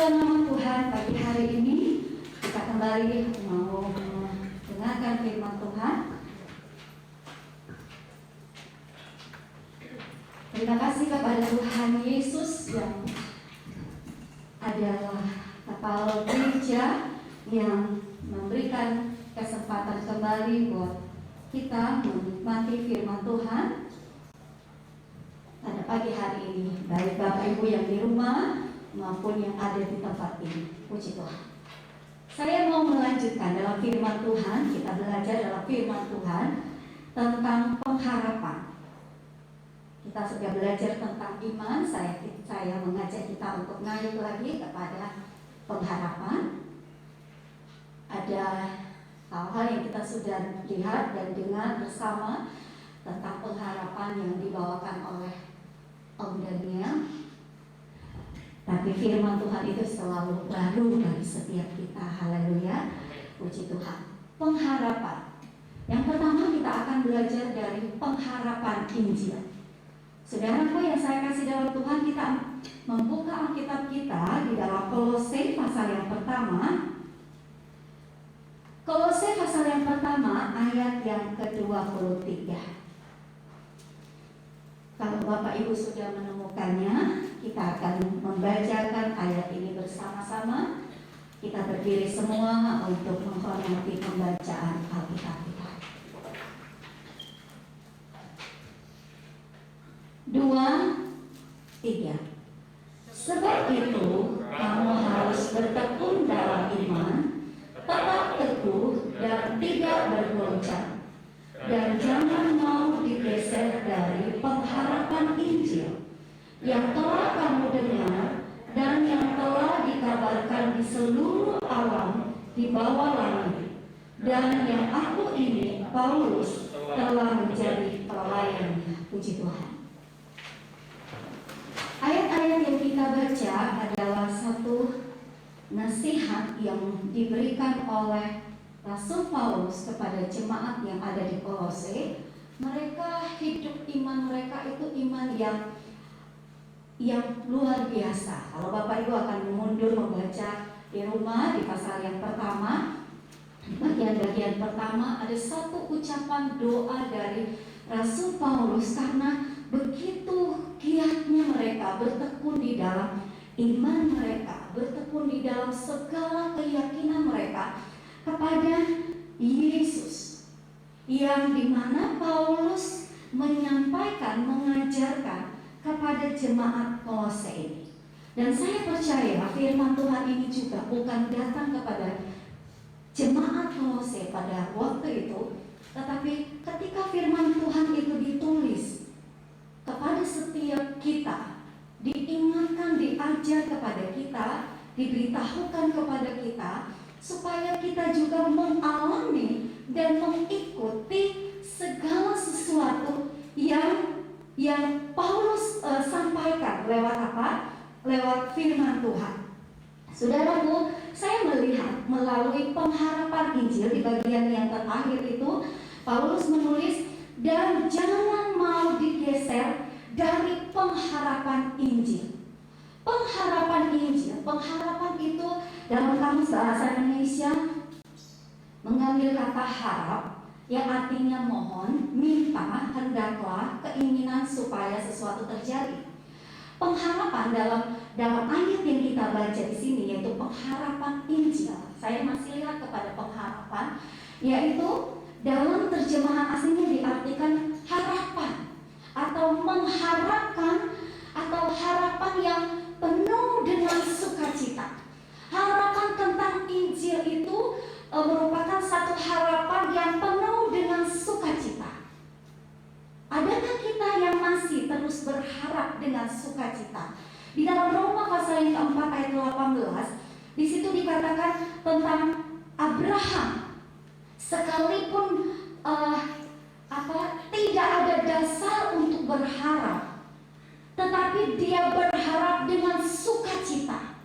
dalam nama Tuhan, pagi hari ini kita kembali mau mendengarkan firman Tuhan. Terima kasih kepada Tuhan Yesus yang adalah kepala gereja yang memberikan kesempatan kembali buat kita menikmati firman Tuhan pada pagi hari ini, baik Bapak Ibu yang di rumah maupun yang ada di tempat ini. Puji Tuhan. Saya mau melanjutkan dalam firman Tuhan. Kita belajar dalam firman Tuhan tentang pengharapan. Kita sudah belajar tentang iman. Saya mengajak kita untuk ngayuh lagi kepada pengharapan. Ada hal-hal yang kita sudah lihat dan dengar bersama tentang pengharapan yang dibawakan oleh Om Daniel. Tapi firman Tuhan itu selalu baru bagi setiap kita. Haleluya, puji Tuhan. Pengharapan. Yang pertama kita akan belajar dari pengharapan Injil. Saudaraku yang saya kasih dalam Tuhan, kita membuka Alkitab kita di dalam Kolose pasal yang pertama. Kolose pasal yang pertama ayat yang ke-23. Kalau Bapak Ibu sudah menemukannya, kita akan membacakan ayat ini bersama-sama. Kita berdiri semua untuk menghormati pembacaan Alkitab kita. 2, 3. Sebab itu kamu harus bertekun dalam iman, tetap teguh dan tidak bergoncang, dan jangan mau digeser dari pengharapan Injil yang telah kamu dengar dan yang telah dikabarkan di seluruh alam di bawah langit, dan yang aku ini, Paulus, telah menjadi pelayannya. Puji Tuhan. Ayat-ayat yang kita baca adalah satu nasihat yang diberikan oleh Rasul Paulus kepada jemaat yang ada di Kolose. Mereka hidup iman mereka itu iman yang luar biasa. Kalau Bapak Ibu akan mundur membaca di rumah di pasal yang pertama, bagian-bagian pertama ada satu ucapan doa dari Rasul Paulus karena begitu giatnya mereka bertekun di dalam iman mereka, bertekun di dalam segala keyakinan mereka kepada Yesus, yang dimana Paulus menyampaikan, mengajarkan kepada jemaat Kolose ini. Dan saya percaya firman Tuhan ini juga bukan datang kepada jemaat Kolose pada waktu itu, tetapi ketika firman Tuhan itu ditulis kepada setiap kita, diingatkan, diajar kepada kita, diberitahukan kepada kita, supaya kita juga mengalami dan mengikuti segala sesuatu yang Paulus sampaikan lewat apa? Lewat firman Tuhan. Saudaraku, saya melihat melalui pengharapan Injil di bagian yang terakhir itu, Paulus menulis, dan jangan mau digeser dari pengharapan Injil. Pengharapan Injil, pengharapan itu dalam kamus bahasa Indonesia mengambil kata harap yang artinya mohon, minta, hendaklah, keinginan supaya sesuatu terjadi. Pengharapan dalam ayat yang kita baca di sini yaitu pengharapan Injil. Saya masih lihat kepada pengharapan, yaitu dalam terjemahan aslinya diartikan harapan atau mengharapkan atau harapan yang penuh dengan sukacita. Harapan tentang Injil itu merupakan satu harapan yang penuh dengan sukacita. Adakah kita yang masih terus berharap dengan sukacita? Di dalam Roma pasal yang keempat ayat 18, di situ dikatakan tentang Abraham, sekalipun tidak ada dasar untuk berharap, tetapi dia berharap dengan sukacita.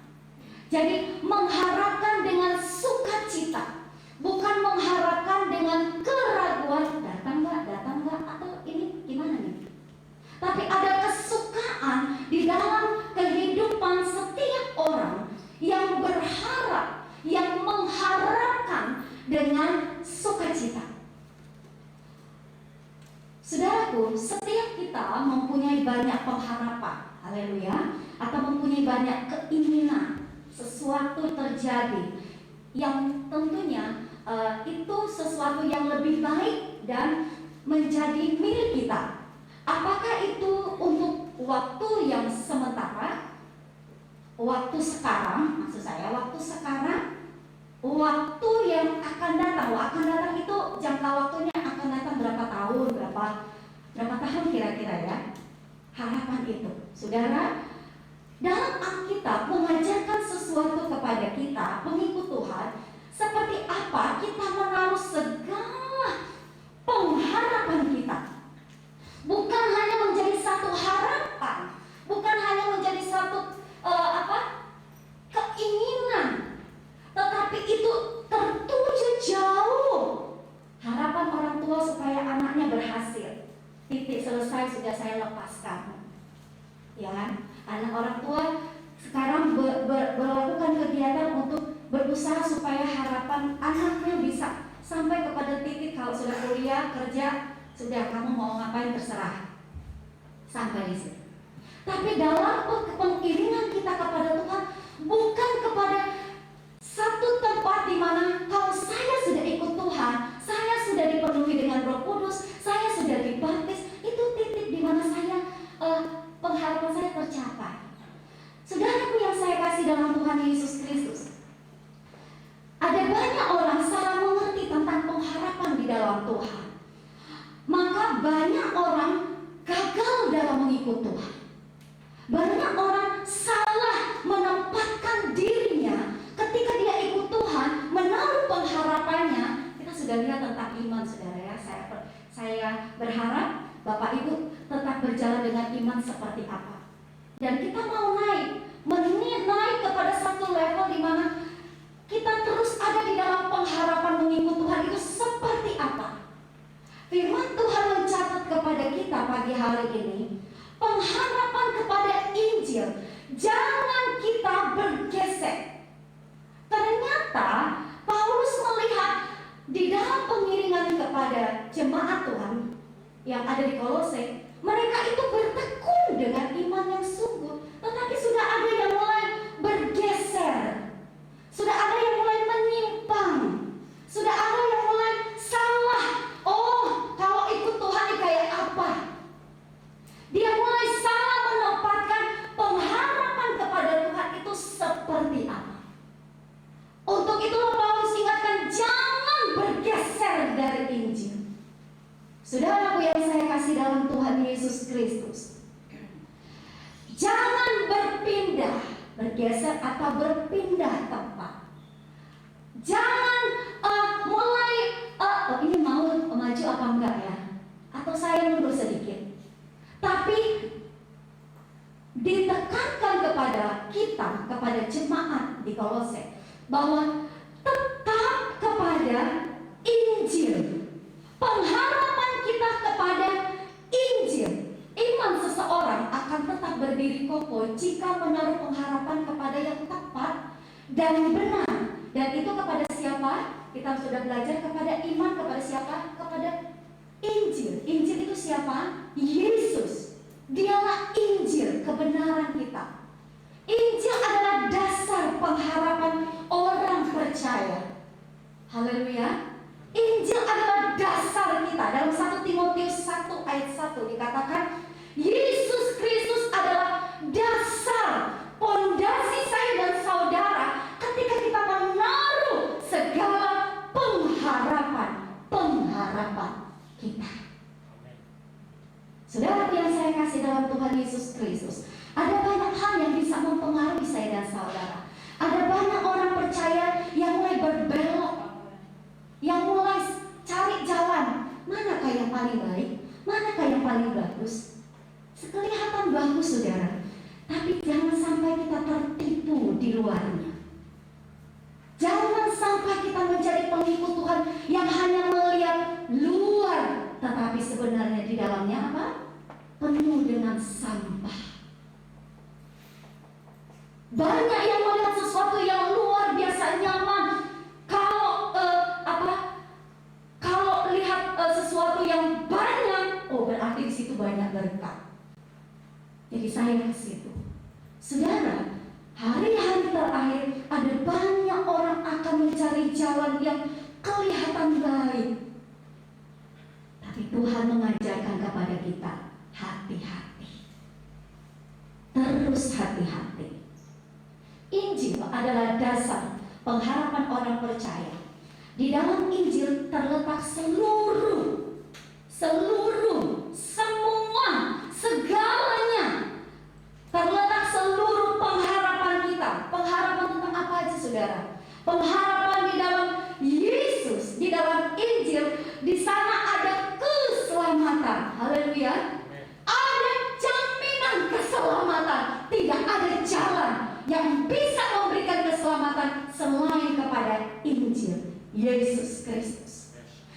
Jadi mengharapkan dengan sukacita, bukan mengharapkan dengan keraguan, datang nggak, atau ini gimana nih? Tapi ada kesukaan di dalam kehidupan setiap orang yang yang berharap, yang mengharapkan dengan sukacita. Saudaraku, setiap kita mempunyai banyak pengharapan, haleluya, atau mempunyai banyak keinginan sesuatu terjadi yang tentunya itu sesuatu yang lebih baik dan menjadi milik kita. Apakah itu untuk waktu yang sementara, waktu sekarang, maksud saya waktu sekarang, waktu yang akan datang. Akan datang itu jangka waktunya akan datang berapa tahun, berapa tahun kira-kira ya. Harapan itu, saudara, dalam Alkitab mengajarkan sesuatu kepada kita, pengikut Tuhan, seperti apa kita menaruh segala pengharapan kita. Bukan hanya menjadi satu harapan, bukan hanya menjadi satu keinginan, tetapi itu tertuju jauh. Harapan orang tua supaya anaknya berhasil. Titik, selesai, sudah saya lepaskan. Ya kan? Anak orang tua sekarang melakukan kegiatan untuk berusaha supaya harapan anaknya bisa sampai kepada titik kalau sudah kuliah, kerja, sudah kamu mau ngapain terserah. Sampai di situ. Tapi dalam pengiringan kita kepada Tuhan, bukan kepada satu tempat di mana kalau saya sudah ikut Tuhan, saya sudah dipenuhi dengan Roh Kudus, saya sudah dibaptis, itu titik di mana saya pengharapan saya tercapai. Saudaraku yang saya kasih dalam Tuhan Yesus Kristus, ada banyak orang salah mengerti tentang pengharapan di dalam Tuhan. Maka banyak orang gagal dalam mengikut Tuhan. Banyak orang salah menempatkan dirinya ketika dia ikut Tuhan, menaruh pengharapannya. Kita sudah lihat tentang iman, saudara ya. Saya berharap Bapak Ibu tetap berjalan dengan iman seperti apa. Dan kita mau naik kepada satu level di mana kita terus ada di dalam pengharapan mengikut Tuhan itu seperti apa. Firman Tuhan mencatat kepada kita pagi hari ini, pengharapan kepada Injil, jangan kita bergesek. Ternyata Paulus melihat di dalam pengiringan kepada jemaat Tuhan yang ada di Kolose, mereka itu bertekun dengan iman yang sungguh, tetapi sudah ada yang mulai bergeser, sudah ada yang mulai menyimpang, sudah ada yang mulai salah. Oh, kalau ikut Tuhan ini kayak apa? Dia mulai salah menempatkan pengharapan kepada Tuhan itu seperti apa. Untuk itu Paulus ingatkan, jangan bergeser dari Injil. Saudaraku yang saya kasih dalam Tuhan Yesus Kristus, jangan berpindah, bergeser atau berpindah tempat. Jangan mulai ini mau maju apa enggak ya? Atau saya mundur sedikit. Tapi ditekankan kepada kita, kepada jemaat di Kolose, bahwa tetap kepada Injil. Pengharapan kita kepada Injil. Iman seseorang akan tetap berdiri kokoh jika menaruh pengharapan kepada yang tepat dan benar. Dan itu kepada siapa? Kita sudah belajar kepada iman kepada siapa? Kepada Injil. Injil itu siapa? Yesus. Dialah Injil, kebenaran kita. Injil adalah dasar pengharapan orang percaya. Haleluya. Injil adalah dasar kita. Dalam 1 Timotius 1 ayat 1 dikatakan, Yesus Kristus adalah dasar, pondasi saya dan saudara ketika kita menaruh segala pengharapan kita. Saudara yang saya kasih dalam Tuhan Yesus Kristus, ada banyak hal yang bisa mempengaruhi saya dan saudara. Ada banyak orang percaya yang mulai berbelok, yang mulai cari jalan, manakah yang paling baik, manakah yang paling bagus. Kelihatan bagus saudara, tapi jangan sampai kita tertipu di luarnya. Jangan sampai kita menjadi pengikut Tuhan yang hanya melihat luar, tetapi sebenarnya di dalamnya apa? Penuh dengan sampah. Banyak yang melihat sesuatu yang luar biasa nyaman. Kalau lihat sesuatu yang banyak, oh berarti di situ banyak berkat. Jadi saya ke situ. Saudara, hari-hari terakhir ada banyak orang akan mencari jalan yang kelihatan baik. Tapi Tuhan mengajarkan kepada kita, hati-hati. Terus hati-hati. Injil adalah dasar pengharapan orang percaya. Di dalam Injil terletak semua, segalanya. Terletak seluruh pengharapan kita. Pengharapan tentang apa aja, saudara? Pengharapan di dalam Yesus, di dalam Injil. Di sana ada keselamatan. Haleluya. Ada jaminan keselamatan. Tidak ada jalan yang bisa memberikan keselamatan selain kepada Injil Yesus Kristus.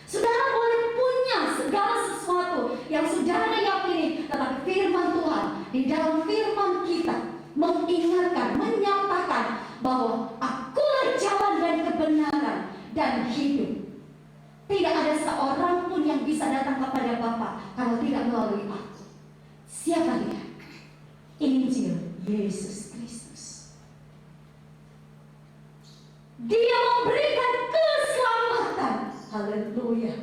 Saudara boleh punya segala sesuatu yang saudara yakini, tetapi firman Tuhan di dalam firman kita mengingatkan, menyatakan bahwa akulah jalan dan kebenaran dan hidup. Tidak ada seorang pun yang bisa datang kepada Bapa kalau tidak melalui aku. Siapa dia? Injil Yesus Kristus. Dia memberikan keselamatan. Haleluya.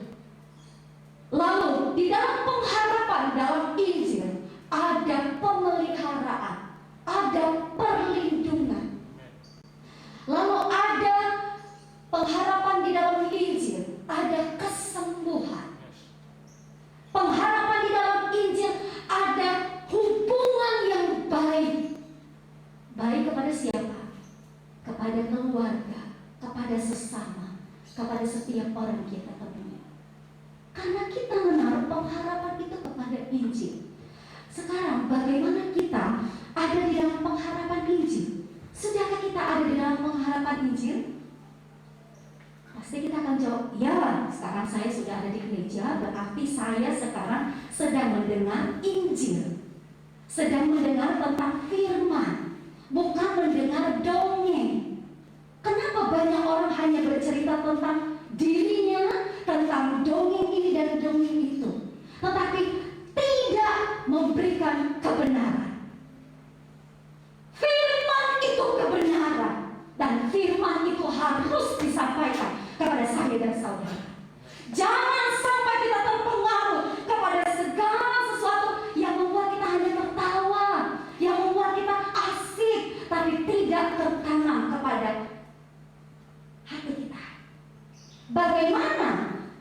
Lalu di dalam pengharapan dalam Injil ada pemeliharaan, ada perlindungan. Lalu ada pengharapan di dalam Injil, ada kesembuhan. Pengharapan di dalam Injil ada hubungan yang baik. Baik kepada siapa? Kepada keluarga, kepada sesama, kepada setiap orang kita temui. Karena kita menaruh pengharapan itu kepada Injil. Sekarang bagaimana kita ada di dalam pengharapan Injil? Sudahkah kita ada di dalam pengharapan Injil? Pasti kita akan jawab, ya, sekarang saya sudah ada di gereja, berarti saya sekarang sedang mendengar Injil. Sedang mendengar tentang firman, bukan mendengar dongeng. Kenapa banyak orang hanya bercerita tentang dirinya, tentang dongeng ini dan dongeng itu, tetapi tidak memberikan kebenaran. Firman itu kebenaran, dan firman itu harus disampaikan kepada saya dan saudara. Jangan sampai kita terpengaruh kepada segala sesuatu yang membuat kita hanya tertawa, yang membuat kita asik, tapi tidak tertanam kepada hati kita. Bagaimana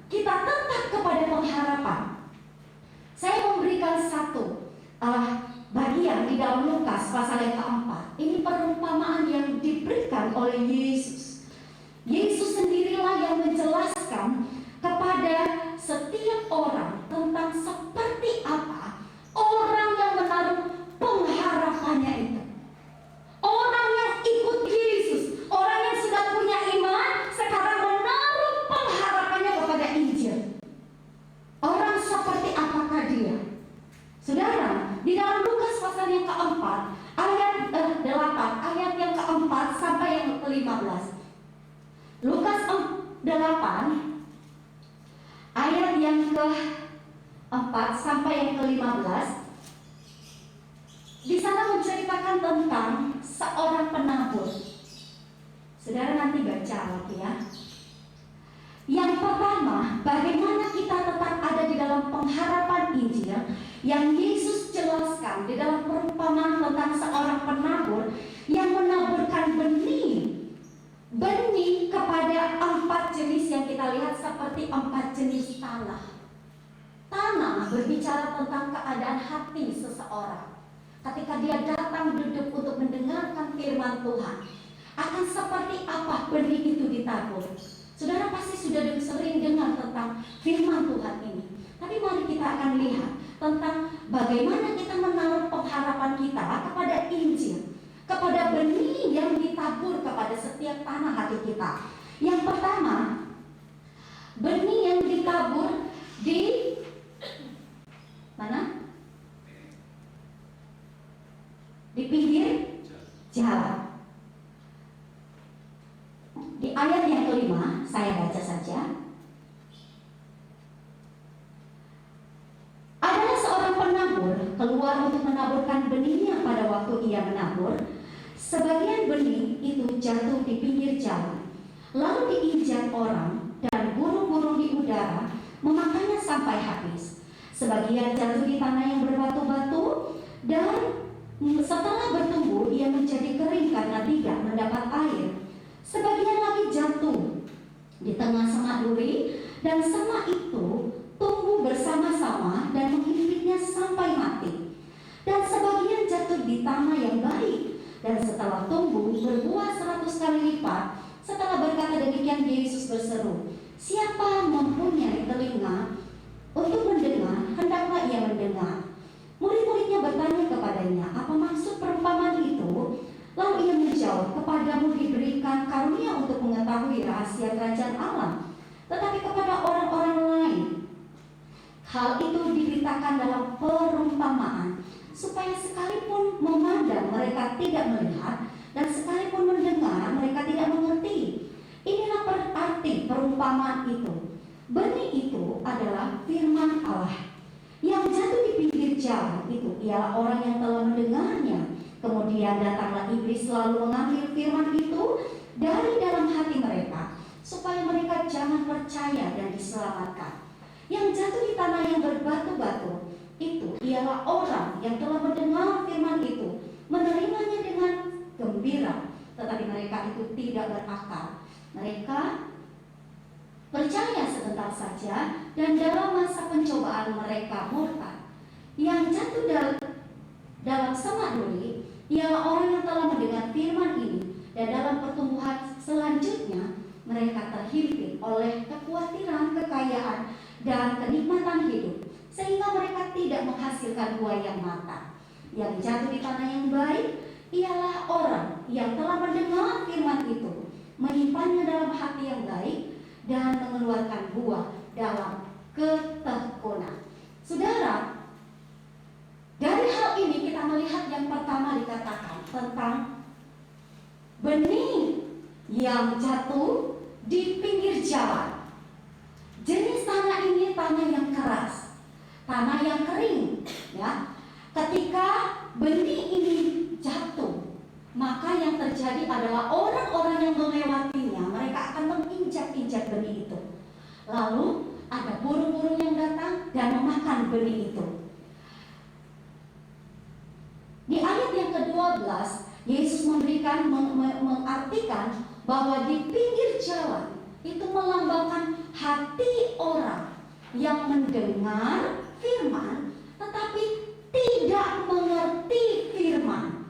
kita tetap kepada pengharapan? Saya memberikan satu bagian di dalam Lukas pasal yang keempat. Ini perumpamaan yang diberikan oleh Yesus. Yesus sendirilah yang menjelaskan kepada setiap orang tentang seperti apa orang yang menaruh pengharapannya itu. Orang yang ikut Yesus, orang yang sudah punya iman, sekarang menaruh pengharapannya kepada Injil. Orang seperti apakah dia? Saudara, di dalam Lukas pasal yang keempat, ayat 8, ayat yang keempat sampai yang ke-15. Lukas 8, ayat yang ke-4 sampai yang ke-15. Di sana menceritakan tentang seorang penabur. Saudara nanti baca lagi ya. Yang pertama, bagaimana kita tetap ada di dalam pengharapan Injil yang Yesus jelaskan di dalam perumpamaan tentang seorang penabur yang menaburkan benih kepada 4 jenis yang kita lihat, seperti 4 jenis tanah. Tanah berbicara tentang keadaan hati seseorang. Ketika dia datang duduk untuk mendengarkan firman Tuhan, akan seperti apa benih itu ditabur. Saudara pasti sudah sering dengar tentang firman Tuhan ini. Tapi mari kita akan lihat tentang bagaimana kita menaruh pengharapan kita kepada Injil, kepada benih yang ditabur kepada setiap tanah hati kita. Yang pertama, benih yang ditabur di mana? Di pinggir jalan. ini yang pada waktu ia menabur, sebagian benih itu jatuh di pinggir jalan, lalu diinjak orang dan burung-burung di udara memakannya sampai habis. Sebagian jatuh di tanah yang berbatu-batu, dan setelah bertumbuh ia menjadi kering karena tidak mendapat air. Sebagian lagi jatuh di tengah semak duri, dan semak itu tumbuh bersama-sama dan menghimpitnya sampai mati. Dan sebagian jatuh di tanah yang baik, dan setelah tumbuh berbuah 100 kali lipat. Setelah berkata demikian, Yesus berseru, "Siapa mempunyai telinga untuk mendengar, hendaklah ia mendengar." Murid-muridnya bertanya kepadanya, "Apa maksud perumpamaan itu?" Lalu ia menjawab, "Kepadamu diberikan karunia untuk mengetahui rahasia kerajaan Allah, tetapi kepada orang-orang lain hal itu diberitakan dalam perumpamaan, supaya sekalipun memandang mereka tidak melihat, dan sekalipun mendengar mereka tidak mengerti." Inilah arti perumpamaan itu. Benih itu adalah firman Allah. Yang jatuh di pinggir jalan itu ialah orang yang telah mendengarnya. Kemudian datanglah iblis lalu mengambil firman itu dari dalam hati mereka, supaya mereka jangan percaya dan diselamatkan. Yang jatuh di tanah yang berbatu-batu itu ialah orang yang telah mendengar firman itu, menerimanya dengan gembira, tetapi mereka itu tidak berakal. Mereka percaya sebentar saja, dan dalam masa pencobaan mereka murtad. Yang jatuh dalam semak duri ialah orang yang telah mendengar firman ini, dan dalam pertumbuhan selanjutnya mereka terhimpit oleh kekhawatiran, kekayaan, dan kenikmatan hidup, sehingga mereka tidak menghasilkan buah yang matang. Yang jatuh di tanah yang baik ialah orang yang telah mendengar firman itu, menyimpannya dalam hati yang baik, dan mengeluarkan buah dalam ketekunan. Saudara, dari hal ini kita melihat yang pertama dikatakan tentang benih yang jatuh di pinggir jalan. Jenis tanah ini tanah yang keras, tanah yang kering, ya. Ketika benih ini jatuh, maka yang terjadi adalah orang-orang yang melewatinya, mereka akan menginjak-injak benih itu. Lalu ada burung-burung yang datang dan memakan benih itu. Di ayat yang ke-12, Yesus mengartikan bahwa di pinggir jalan itu melambangkan hati orang yang mendengar firman tetapi tidak mengerti firman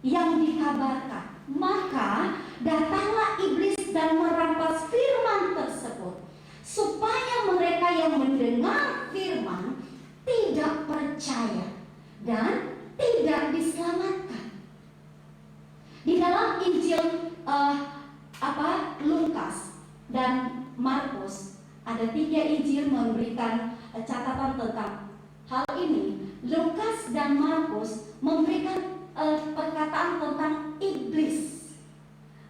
yang dikabarkan. Maka datanglah iblis dan merampas firman tersebut, supaya mereka yang mendengar firman tidak percaya dan tidak diselamatkan. Di dalam Injil Lukas dan Markus, ada 3 Injil memberikan catatan tentang hal ini. Lukas dan Markus memberikan perkataan tentang iblis.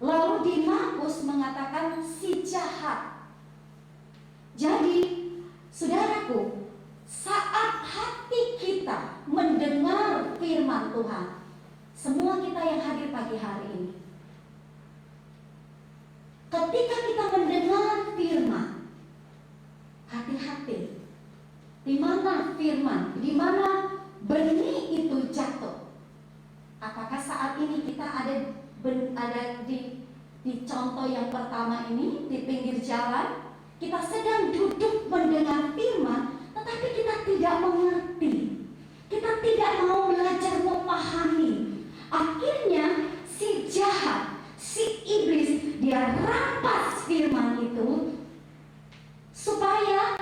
Lalu di Markus mengatakan si jahat. Jadi, saudaraku, saat hati kita mendengar firman Tuhan, semua kita yang hadir pagi hari ini, ketika kita mendengar firman, hati-hati. Di mana firman, di mana benih itu jatuh? Apakah saat ini kita ada di contoh yang pertama ini, di pinggir jalan, kita sedang duduk mendengar firman, tetapi kita tidak mengerti, kita tidak mau belajar memahami. Akhirnya si jahat, si iblis, dia rampas firman itu supaya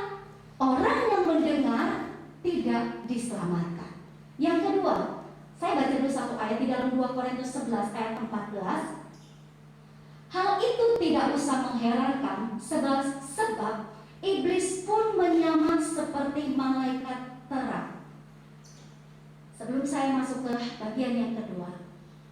orang yang mendengar tidak diselamatkan. Yang kedua, saya baca dulu satu ayat di dalam 2 Korintus 11 ayat 14. Hal itu tidak usah mengherankan, sebab iblis pun menyamar seperti malaikat terang. Sebelum saya masuk ke bagian yang kedua,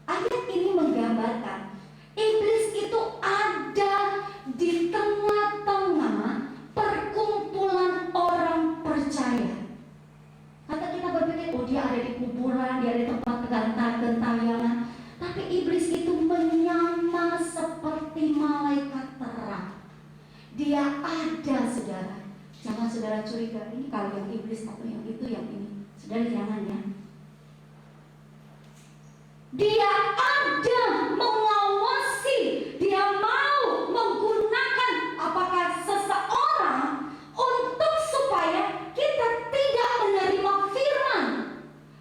ayat ini menggambarkan iblis itu ada di tengah-tengah perkumpulan orang percaya. Kata kita berpikir, oh dia ada di kuburan, dia ada di tempat ada, saudara. Jangan saudara curiga, ini kalau yang iblis atau yang itu, yang ini. Saudara jangan ya. Dia ada mengawasi, dia mau menggunakan apakah seseorang untuk supaya kita tidak menerima firman.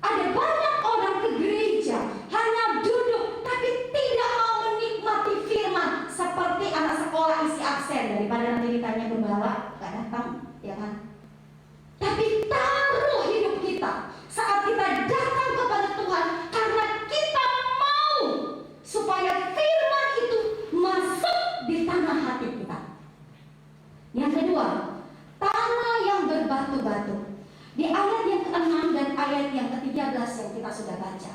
Ada banyak orang ke gereja hanya duduk tapi tidak mau menikmati firman, seperti anak sekolah isi absen, daripada nanti ditanya gembala gak datang, ya kan? Tapi taruh hidup kita saat kita datang kepada Tuhan, karena kita mau supaya firman itu masuk di tanah hati kita. Yang kedua, tanah yang berbatu-batu. Di ayat yang ke-6 dan ayat yang ke-13 yang kita sudah baca,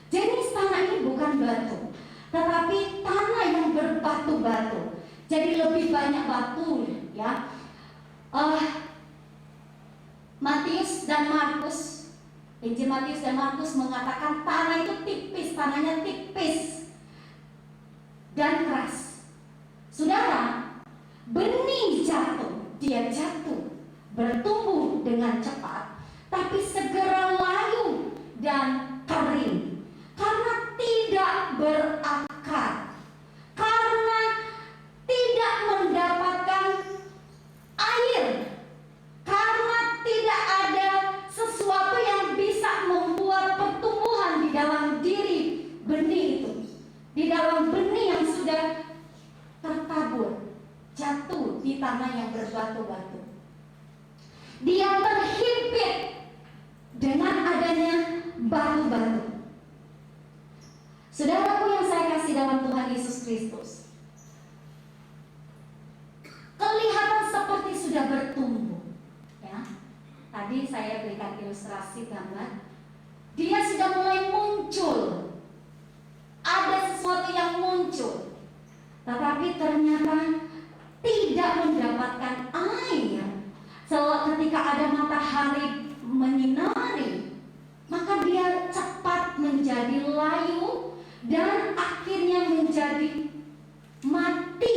jenis tanah ini bukan batu, tetapi tanah yang berbatu-batu. Jadi lebih banyak batu, ya. Matius dan Markus, Injil Matius dan Markus mengatakan tanah itu tipis, tanahnya tipis dan keras. Saudara, benih jatuh, dia jatuh, bertumbuh dengan cepat, tapi segera layu dan kering karena tidak berakar, karena tidak mendapatkan air, karena tidak ada sesuatu yang bisa membuat pertumbuhan di dalam diri benih itu, di dalam benih yang sudah tertabur, jatuh di tanah yang berbatu-batu. Dia terhimpit dengan adanya batu-batu. Saudaraku yang saya kasih dalam Tuhan Yesus Kristus, kelihatan seperti sudah bertumbuh, ya. Tadi saya berikan ilustrasi gambar, dia sudah mulai muncul, ada sesuatu yang muncul, tetapi ternyata tidak mendapatkan air. Ketika ada matahari menyinari, maka dia cepat menjadi layu dan akhirnya menjadi mati.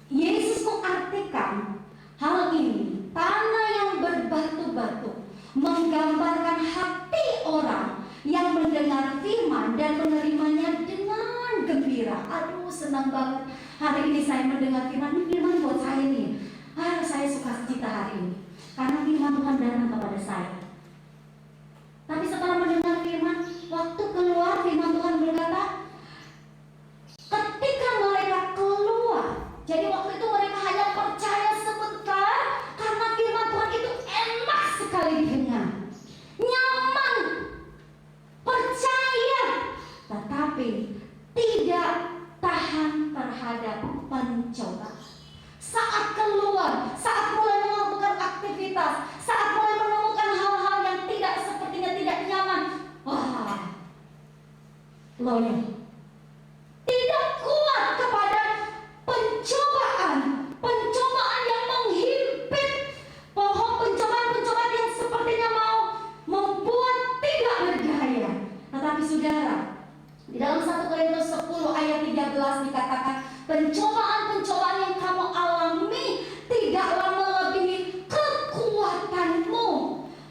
Yesus mengartikan hal ini, tanah yang berbatu-batu, menggambarkan hati orang yang mendengar firman dan menerimanya dengan gembira. Aduh, senang banget hari ini saya mendengar firman. Ini firman buat saya nih. Saya suka cita hari ini karena firman Tuhan datang kepada saya. Tapi setelah mendengar firman, waktu keluar firman Tuhan berkata, ketika mereka keluar, jadi waktu itu mereka hanya percaya sebentar karena firman Tuhan itu enak sekali didengar, nyaman, percaya, tetapi tidak tahan terhadap pencobaan. Saat keluar, saat mulai melakukan aktivitas, saat mulai menemukan hal-hal yang sepertinya tidak nyaman, wah, loyo, tidak kuat kepada pencobaan yang menghimpit, pencobaan yang sepertinya mau membuat tidak berdaya. Tetapi saudara, di dalam 1 Korintus 10 ayat 13 dikatakan, pencobaan-pencobaan yang kamu alami tidaklah melebihi kekuatanmu,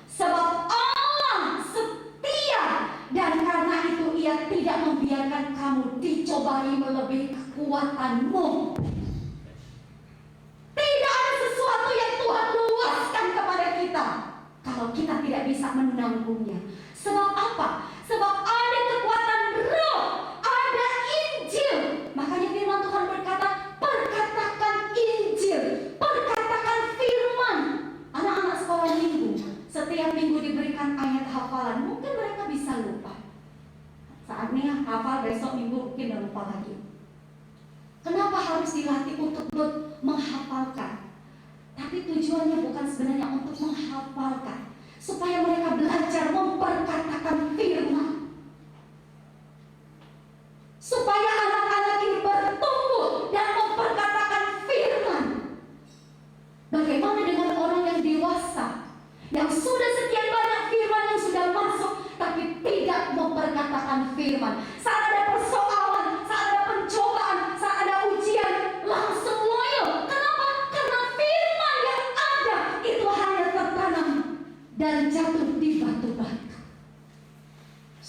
sebab Allah setia, dan karena itu Ia tidak membiarkan kamu dicobai melebihi kekuatanmu. Tidak ada sesuatu yang Tuhan luaskan kepada kita kalau kita tidak bisa menanggungnya. Sebab apa? Sebab ada kekuatan roh, ada Injil. Makanya firman Tuhan berkata, perkatakan Injil, perkatakan firman. Anak-anak sekolah minggu, setiap minggu diberikan ayat hafalan. Mungkin mereka bisa lupa. Saat ini hafal, besok minggu mungkin udah lupa lagi. Kenapa harus dilatih untuk menghafalkan? Tapi tujuannya bukan sebenarnya untuk menghafalkan, supaya mereka belajar memperkatakan firman, supaya anak-anak ini bertumbuh dan memperkatakan firman. Bagaimana dengan orang yang dewasa, yang sudah sekian banyak firman yang sudah masuk, tapi tidak memperkatakan firman? Saat ada persoalan, saat ada pencobaan, saat ada ujian,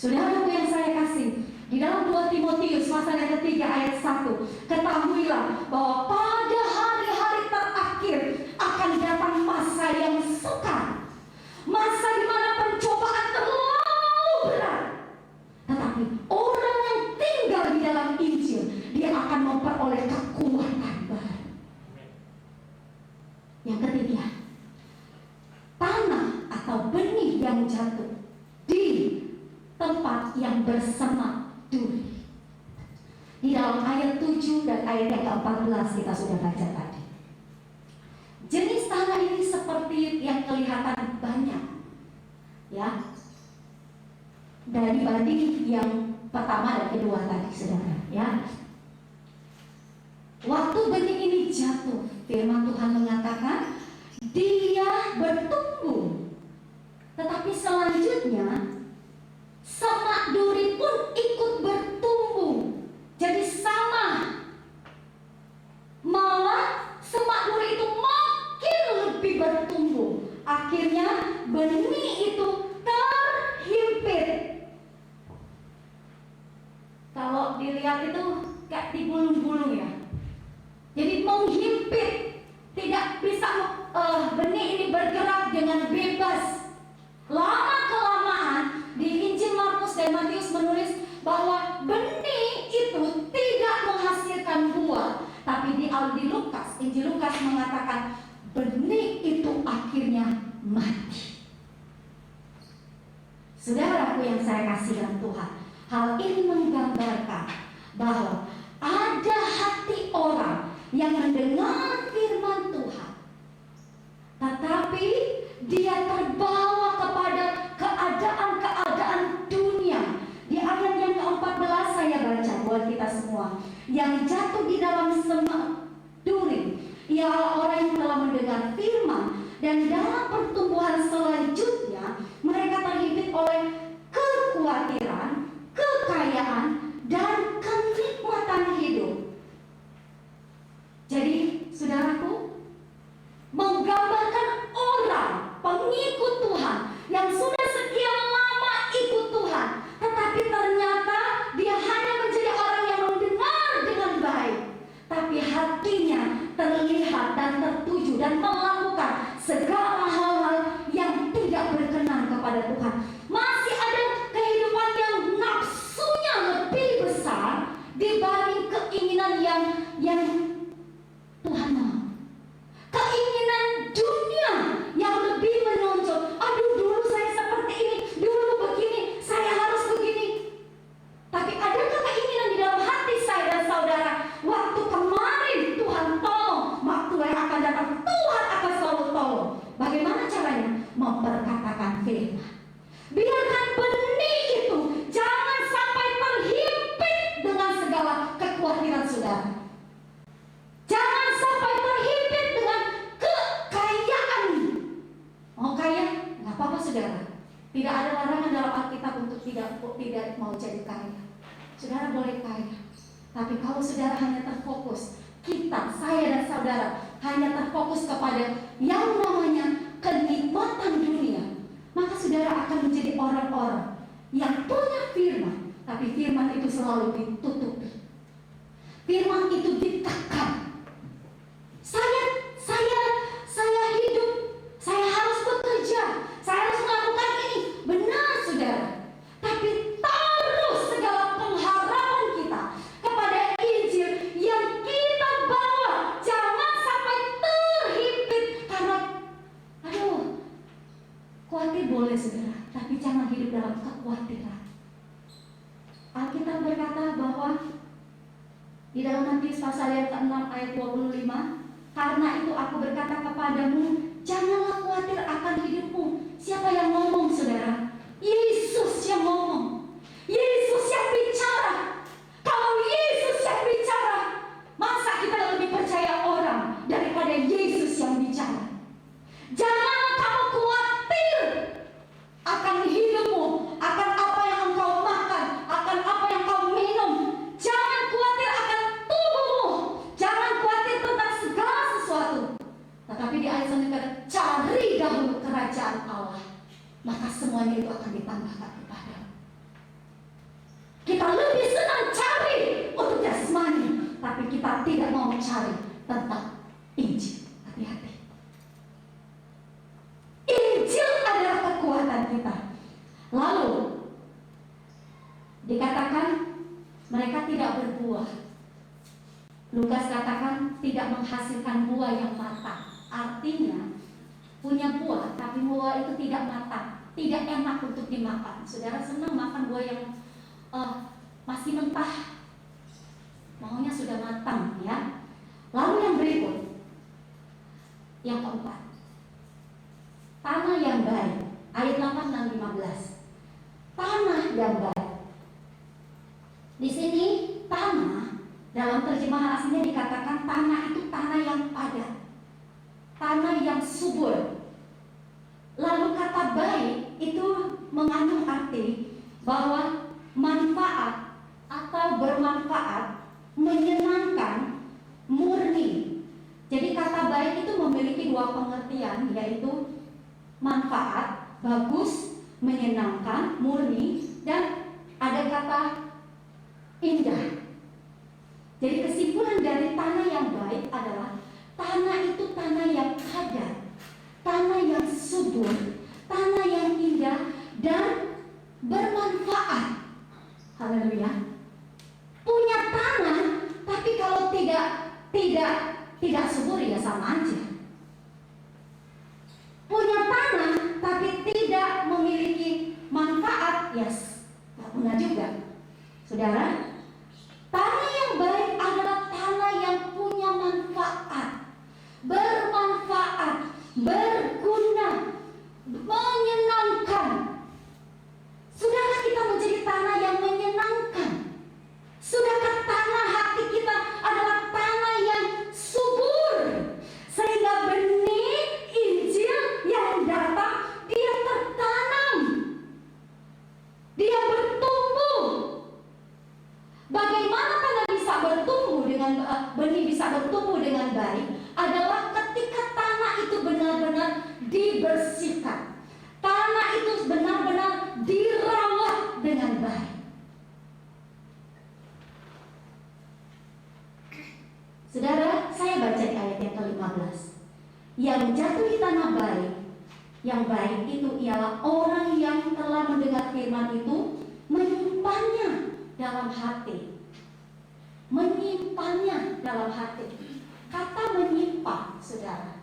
Saudaraku yang saya kasih, di dalam 2 Timotius pasal yang ketiga ayat 1, ketahuilah bahwa pada hari-hari terakhir akan datang masa yang sukar, masa di mana pencobaan terlalu berat. Tetapi orang yang tinggal di dalam Injil, dia akan memperoleh kekuatan baru. Yang ketiga, tanah atau benih yang jatuh di tempat yang bersemak duri. Di dalam ayat 7 dan ayat yang ke-14 kita sudah baca tadi. Jenis tanah ini seperti yang kelihatan banyak, ya, dari dibanding yang pertama dan kedua tadi, saudara, ya. Waktu benih ini jatuh, firman Tuhan mengatakan dia bertumbuh, tetapi selanjutnya semak duri pun ikut bertumbuh. Jadi sama, malah semak duri itu makin lebih bertumbuh. Akhirnya benih itu terhimpit. Kalau dilihat itu kayak digulung-gulung, ya. Jadi menghimpit, tidak bisa benih ini bergerak dengan bebas. Lama-kelamaan di Injil Markus dan Matius menulis bahwa benih itu tidak menghasilkan buah. Tapi di Lukas, Injil Lukas mengatakan benih itu akhirnya mati. Saudaraku yang saya kasih dalam Tuhan, hal ini menggambarkan bahwa ada hati orang yang mendengar firman Tuhan, tetapi dia terbawa kepada keadaan-keadaan dunia. Di ayat yang ke-14 saya baca buat kita semua. Yang jatuh di dalam semak duri ialah orang yang telah mendengar firman, dan dalam pertumbuhan selanjutnya mereka terhimpit oleh kekhawatiran, kekayaan, dan kenikmatan hidup. Jadi, saudaraku, menggambarkan orang pengikut Tuhan yang sudah sekian lama ikut Tuhan, tetapi ternyata dia hanya menjadi orang yang mendengar dengan baik, tapi hatinya terlihat dan tertuju dan melakukan segala hal-hal yang tidak berkenan kepada Tuhan. Masih ada kehidupan yang nafsunya lebih besar dibanding keinginan yang Tuhan mau. Keinginan dunia yang lebih menonjol. Aduh, dulu saya seperti ini, dulu begini, saya harus begini. Tapi adakah keinginan di dalam hati saya dan saudara, waktu kemarin Tuhan tolong, waktu yang akan datang Tuhan akan selalu tolong. Bagaimana caranya? Memperkatakan firman. Biarkan benih itu jangan sampai terhimpit dengan segala kekhawatiran saudara. Jangan sampai terhimpit dengan kekayaan. Mau kaya? Nggak apa-apa, saudara. Tidak ada larangan dalam Alkitab untuk tidak mau jadi kaya. Saudara boleh kaya. Tapi kalau saudara hanya terfokus, saya dan saudara hanya terfokus kepada yang namanya kenikmatan dunia, maka saudara akan menjadi orang-orang yang punya firman, tapi firman itu selalu ditutupi. Firman itu ditekan. Saya hidup, saya harus bekerja, saya harus melakukan ini. Benar, saudara. Tapi taruh segala pengharapan kita kepada Injil yang kita bawa. Jangan sampai terhimpit karena, khawatir boleh, saudara, tapi jangan hidup dalam kekhawatiran. Alkitab berkata bahwa di dalam Matius pasal yang ke-6 ayat 25, karena itu aku berkata kepadamu, janganlah khawatir akan hidupmu. Siapa yang ngomong, saudara? Yesus yang ngomong. Yesus yang bicara. Kalau Yesus yang bicara, masa kita lebih percaya orang daripada Yesus yang bicara? Jangan kamu khawatir akan hidupmu, akan apa yang engkau makan, akan apa yang kau minum. Jangan khawatir akan tubuhmu. Jangan khawatir tentang segala sesuatu. Tetapi di ayat selanjutnya, cari dahulu kerajaan Allah, maka kita tidak mau mencari tentang Injil. Hati-hati. Injil adalah kekuatan kita. Lalu dikatakan mereka tidak berbuah. Lukas katakan tidak menghasilkan buah yang matang. Artinya punya buah tapi buah itu tidak matang, tidak enak untuk dimakan. Saudara senang makan buah yang masih mentah, maunya sudah matang, ya. Lalu yang berikut, yang keempat, tanah yang baik. Ayat 8 dan 15. Tanah yang baik. Di sini tanah dalam terjemahan aslinya dikatakan tanah itu tanah yang padat, tanah yang subur. Lalu kata baik itu mengandung arti bahwa manfaat atau bermanfaat, menyenangkan, murni. Jadi kata baik itu memiliki dua pengertian, yaitu manfaat, bagus, menyenangkan, murni, dan ada kata indah. Jadi kesimpulan dari tanah yang baik adalah tanah itu tanah yang padat, tanah yang subur, tanah yang indah dan bermanfaat. Haleluya. Punya tanah, tapi kalau tidak subur ya sama aja. Punya tanah tapi tidak memiliki manfaat, yes, tak guna juga. Saudara, tanah yang baik adalah tanah yang punya manfaat, bermanfaat, berguna, menyenangkan. Sudahkah kita menjadi tanah yang menyenangkan? Sudahkah tanah hati kita adalah tanah yang subur, sehingga benih Injil yang datang dia tertanam, dia bertumbuh. Bagaimana tanah bisa bertumbuh dengan benih bisa bertumbuh dengan baik adalah ketika tanah itu benar-benar dibersihkan, tanah itu benar-benar dirawat dengan baik. Saudara, saya baca di ayat yang ke-15. Yang jatuh di tanah baik, yang baik itu ialah orang yang telah mendengar firman itu, menyimpannya dalam hati. Menyimpannya dalam hati. Kata menyimpan, saudara,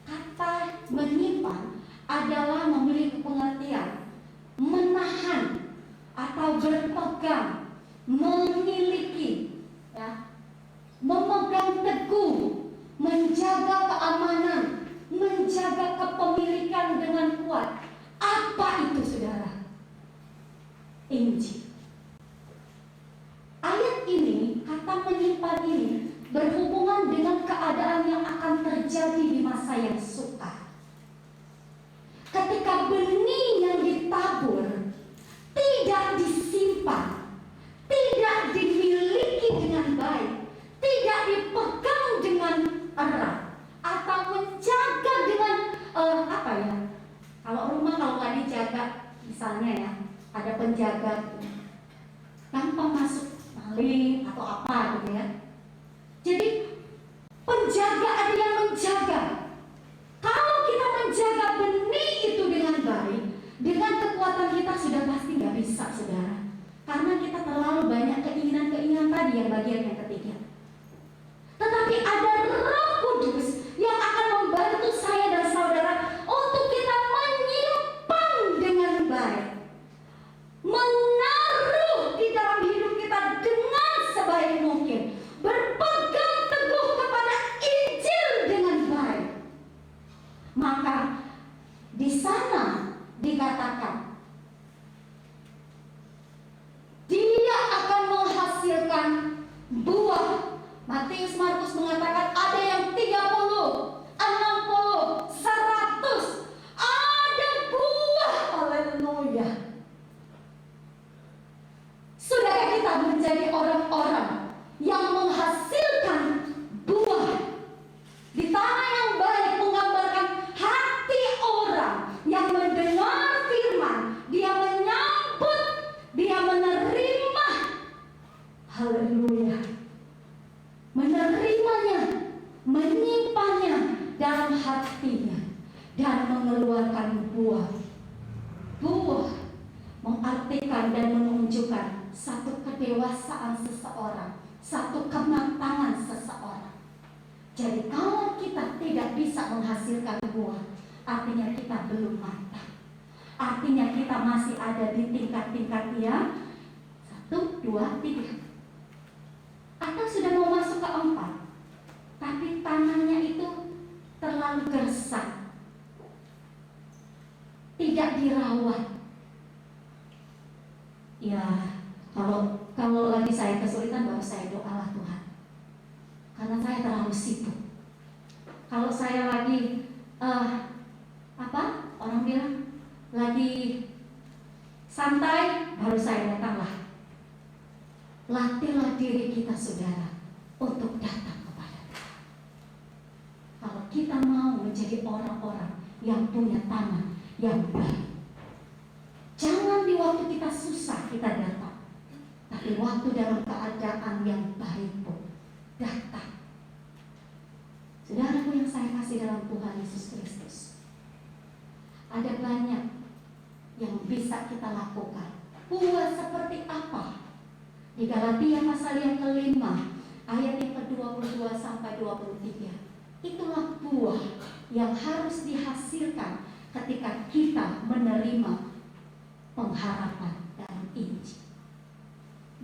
kata menyimpan adalah memiliki pengertian menahan atau berpegang, memiliki, ya, memegang teguh, menjaga keamanan, menjaga kepemilikan dengan kuat. Apa itu, saudara? Injil. Ayat ini, kata menyimpan ini berhubungan dengan keadaan yang akan terjadi di masa yang sukar. Ketika benih yang ditabur tidak disimpan, tidak dimiliki dengan baik, tidak dipegang dengan erat, atau menjaga dengan kalau rumah kalau nggak dijaga, misalnya ya, ada penjaga, gampang masuk maling atau apa gitu ya. Jadi penjaga ada yang menjaga. Kalau kita menjaga benih itu dengan baik, dengan kekuatan kita sudah pasti nggak bisa, saudara. Karena kita terlalu banyak keinginan-keinginan tadi yang bagian yang ketiga. Tetapi ada Roh Kudus yang akan membantu saya dan saudara untuk kita menyimpan dengan baik, menaruh di dalam hidup kita dengan sebaik mungkin, berpegang teguh kepada Injil dengan baik. Maka di sana dikatakan dia akan menghasilkan buah. Matius Markus mengatakan ada yang 30, 60, 100. Ada buah. Haleluya. Sudahkah kita menjadi orang-orang yang menghasilkan buah? Di tanah yang baik menggambarkan hati orang yang mendengar firman, dia menyambut, dia menerima. Haleluya. Menerima menunjukkan satu kedewasaan seseorang, satu kematangan seseorang. Jadi kalau kita tidak bisa menghasilkan buah, artinya kita belum matang. Artinya kita masih ada di tingkat-tingkat yang 1, 2, 3. Atau sudah mau masuk ke 4. Tapi tanahnya itu terlalu gersang, tidak dirawat. Ya, kalau lagi saya kesulitan, baru saya doalah Tuhan, karena saya terlalu sibuk. Kalau saya lagi orang bilang lagi santai, baru saya datanglah. Latihlah diri kita, saudara, untuk datang kepada Tuhan. Kalau kita mau menjadi orang-orang yang punya tanah yang baik, jangan di waktu kita susah kita datang, tapi waktu dalam keadaan yang baik pun datang. Saudaraku yang saya kasih dalam Tuhan Yesus Kristus, ada banyak yang bisa kita lakukan. Buah seperti apa? Di Galatia pasal yang ke-5 ayat yang ke-22 sampai 23, itulah buah yang harus dihasilkan ketika kita menerima pengharapan dalam Injil.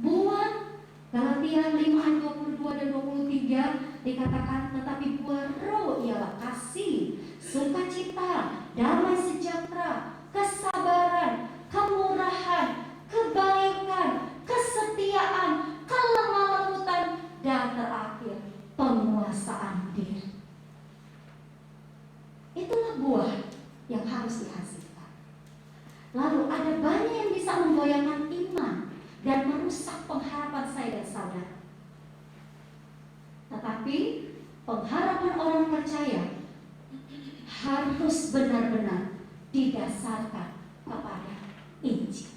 Buah Galatia 5 ayat 22 dan 23 dikatakan, tetapi buah roh ialah kasih, sukacita, damai sejahtera, kesabaran, kemurahan, kebaikan, kesetiaan, kelemah lembutan, dan terakhir penguasaan diri. Itulah buah yang harus dihasilkan. Lalu ada banyak yang bisa menggoyahkan iman dan merusak pengharapan saya dan saudara. Tetapi pengharapan orang percaya harus benar-benar didasarkan kepada Injil.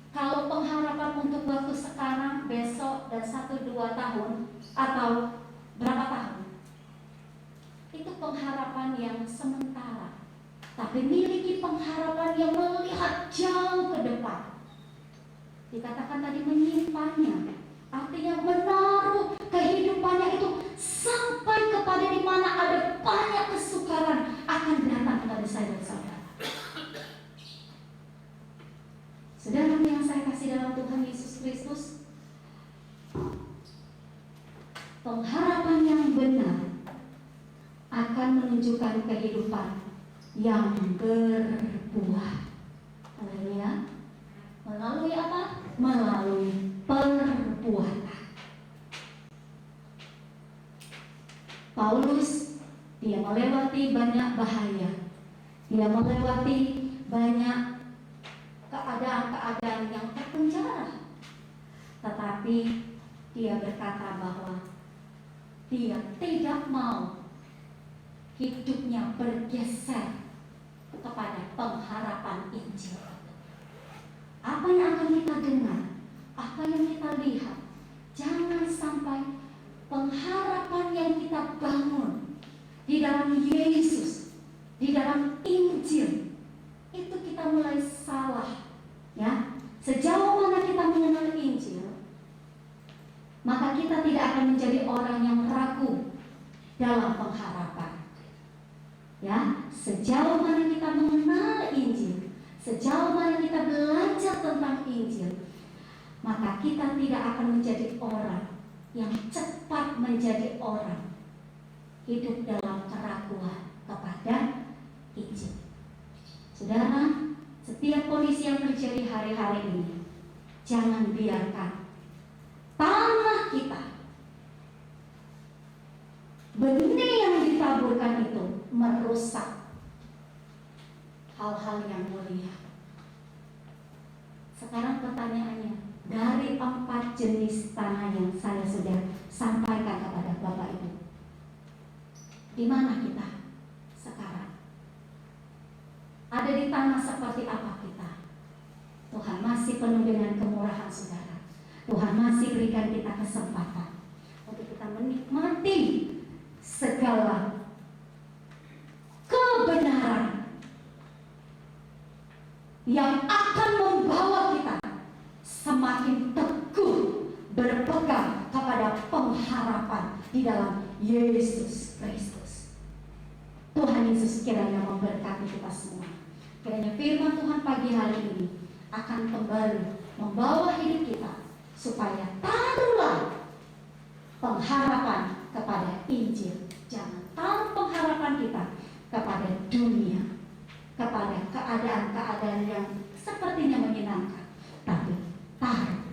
Kalau pengharapan untuk waktu sekarang, besok, dan 1-2 tahun, atau berapa tahun, itu pengharapan yang sementara. Tapi miliki pengharapan yang melihat jauh ke depan. Dikatakan tadi menyimpannya, artinya menaruh kehidupannya itu sampai kepada di mana ada banyak kesukaran akan datang kepada saya dan saudara. Saudara yang saya kasih dalam Tuhan Yesus Kristus, pengharapan yang benar akan menunjukkan kehidupan yang berbuah. Haleluya. Melalui apa? Melalui perbuatan. Paulus, dia melewati banyak bahaya, dia melewati banyak keadaan-keadaan yang terpenjara, tetapi dia berkata bahwa dia tidak mau hidupnya bergeser kepada pengharapan Injil. Apa yang akan kita dengar, apa yang kita lihat, jangan sampai pengharapan yang kita bangun di dalam Yesus, di dalam Injil, itu kita mulai salah. Ya, sejauh mana kita mengenal Injil, maka kita tidak akan menjadi orang yang ragu dalam pengharapan. Ya, sejauh mana kita mengenal Injil, sejauh mana kita belajar tentang Injil, maka kita tidak akan menjadi orang yang cepat menjadi orang hidup dalam keraguan kepada Injil. Saudara, setiap kondisi yang terjadi hari-hari ini, jangan biarkan tanah kita, benih yang ditaburkan itu merusak hal-hal yang mulia. Sekarang pertanyaannya, dari 4 jenis tanah yang saya sudah sampaikan kepada Bapak Ibu, di mana kita sekarang? Ada di tanah seperti apa kita? Tuhan masih penuh dengan kemurahan, saudara. Tuhan masih berikan kita kesempatan untuk kita menikmati segala kebenaran yang akan membawa di dalam Yesus Kristus. Tuhan Yesus kiranya memberkati kita semua. Kiranya firman Tuhan pagi hari ini akan kembali membawa hidup kita supaya taruhlah pengharapan kepada Injil. Jangan taruh pengharapan kita kepada dunia, kepada keadaan-keadaan yang sepertinya menyenangkan, tapi taruh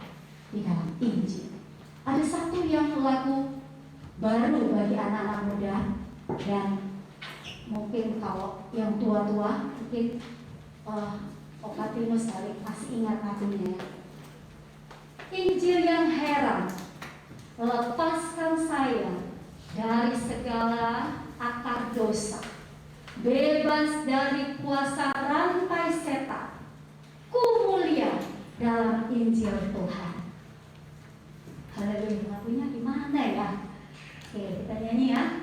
di dalam Injil. Ada satu yang lagu baru bagi anak-anak muda, dan mungkin kalau yang tua-tua mungkin Okatinus kali masih ingat lagunya. Injil yang heran, lepaskan saya dari segala akar dosa, bebas dari kuasa rantai setan, ku mulia dalam Injil Tuhan. Haleluya, lagunya gimana ya? Oke, kita nyanyi ya.